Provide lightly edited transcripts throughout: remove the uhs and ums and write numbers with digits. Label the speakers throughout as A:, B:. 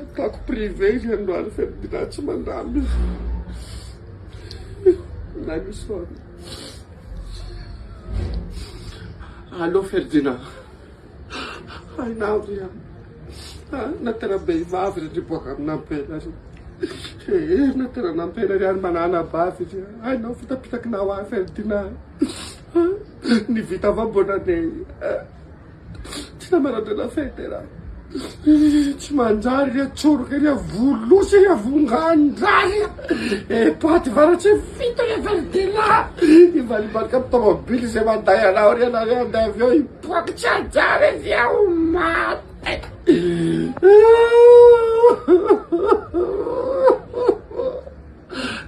A: Ataoko privé izy androany Ferdinand tsy mandamby. Na misy foana. Allô Ferdinand. Hainao ry natera behivavy ry niboaka aminampela ry. Natera nampela ry any manana bavy ry. Hainao fitapitakinao ahy Ferdinand. Nivita vabonanay. Tsy namarandrena fety raha. Tsy manjary ry atsoroka ry avolosy ry avongandrary. Paty varatsy fito ry Ferdinand. Ivalibalika amin'ny tomobily izay manday anao ry anao anday avy eo ipoaky tsy anjary ry aho maty.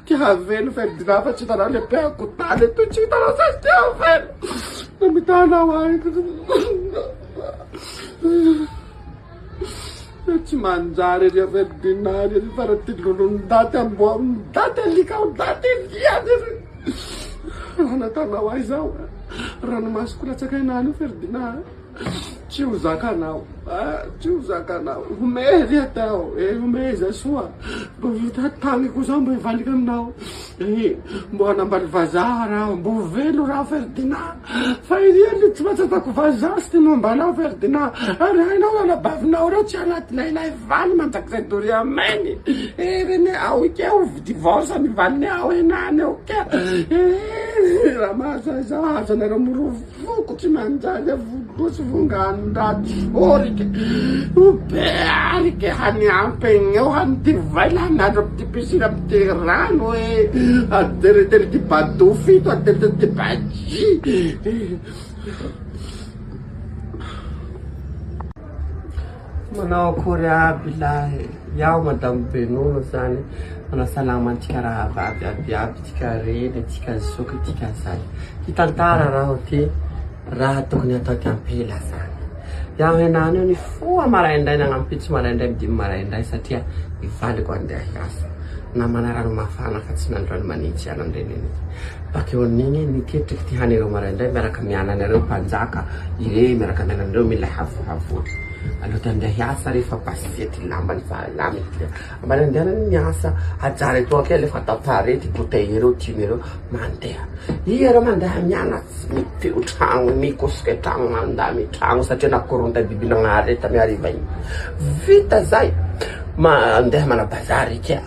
A: Ty havelo Ferdinand fa tsy hitanao le peako tany eto tsy hitanao sasy ty havelo. Namitanao ahy. Tsy manjary ry Ferdinand ry faraty lolon-daty amboamin-daty alikao-daty liany ry. Raha natanao ahy zao ranomasoko latsakainany io Ferdinand. Tsy ho zakanao, tsy ho zakanao. Home ry atao, home zay soa. Mbo vita tany ko zao mbo hivalika aminao. Mbo hanambary vazaha raha, mbo velo raha Ferdinand. Fa iry tsy matsatako vazaha sy tino ambanao Ferdinand. Ary hainao alabavinao reo tsy anaty lailay valy manjakizay dory ameny. Reny ao ikeo divorce ny valiny ao enany eo ke. Raha mahazay zao hazanareo morovoko tsy manjary avolosy vongandraty forike. Uberike hani ampeny eo hani ty vaila hanadro amy ty piscine amy ty rano aderedere ty bateau fito aderedere ty baji. Manao akory aby lahy. Iaho madame Benono zany manasalama antsika raha vavy aby tsika reny tsika zoky tsika zay. Ty tantara raha ty raha tokony atao ty ampela zany. Iaho henany io ny foa maraindray nanampitsy maraindray midimy maraindray satria ivaliko andeha hiasa. Namana rano mafana fa tsy nandrano manitsy ana andreneny. Bakeo niny niketriky ty hany ireo maraindray miaraka miananareo mpanjaka ire miaraka miananareo mila havohavory. Aloha andeha hiasa rehefa pasety lamba ny valamy ambany andehanany miasa ajary etoa ke lefa atao parety bouteille reo tiny reo mandeha. Ira mandeha mianatsy miteo tragno mikosika tragno mandamy tragno satria nakoronta bibila gnareta miariva igny. Vita zay mandeha mana bazary kea.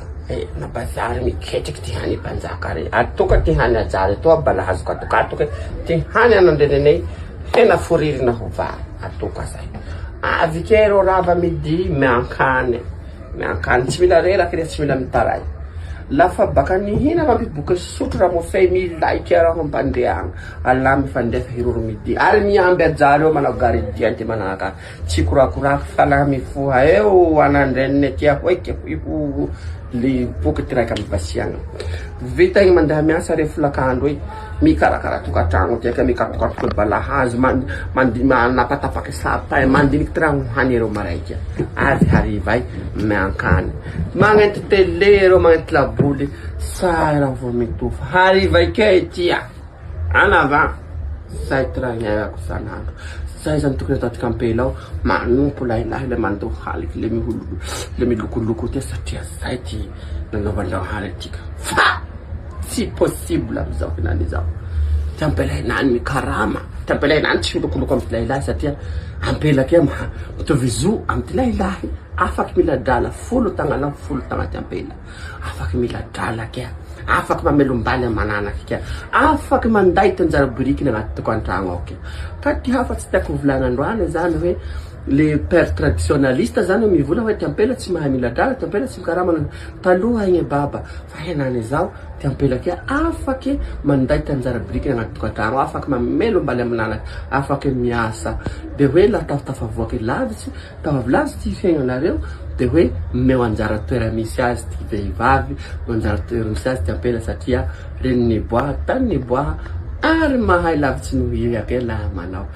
A: Na bazary miketriky ty hany mpanjaka re. Atoka ty hany ajary etoa balahazo katokatoky ty hany anandrenenay hena foririna ho vary atoka zay. Avy ke reo rava midi miankany tsy mila reraky re tsy mila mitaray. Lafa baka nihina mampiboka sotro raha mofay milay ke raha mpandeagna alamy fandefa hiroro midi ary miamby ajary eo manao garidian ty manaka tsy korakorako fa laha mifoha eo anandreniny tia hoiky ho le boky ty raika amy basiagna. Vita igny mandeha miasa re folakandro i mikarakara tokatragno tiaka mikatokatoky balahazo napatapaky sapay mandiniky tragno hany reo maraiky. Avy harivay miankany magnenty télé reo magnenty laboly say raha vo mitofa harivay ke tia anava say tragniako sanandro. Zay zany tokony atao ty kampela ao manompo lailahy le mandoha haliky le milokoloko ty satria zay ty nanaovandrao hany atika. Fa tsy possible amizao henany zao. Ty ampela henany mikarama. Ty ampela henany tsy milokoloko amy ty lailahy satria ampela ke mitovy zo amy ty lailahy. Afaky miladrala folo tagnanao folo tagna ty ampela. Afaky miladrala ke. Afaky mamelombaly mananaky ke. Afaky manday ty anjara biriky agnaty tokantragno ao ke. Ka ty hafa tsy tiako volana androany zany hoe le père traditionnaliste zany mivola hoe ty ampela tsy mahay miladrala, ty ampela tsy mikarama taloha igny baba. Fa henany zao ty ampela ke afaky manday ty anjara biriky agnaty tokantragno, afaky mamelombaly aminanaky, afaky miasa. De hoe la tafavoaky lavitsy, tavavilavitsy ty fiaignanareo de hoe meo anjara toera misy azy ty vehivavy, anjara toera misy azy ty ampela satria reny niboaha tany niboaha ary mahay lavitsy no hiake laha manao.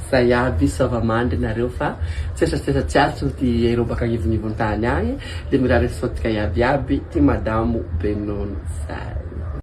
A: Zay aby sava-mandry nareo fa tsesatsy ty ero baka ivonivon-tany agny le mirary sotika iabiaby ty madamo Benono zay.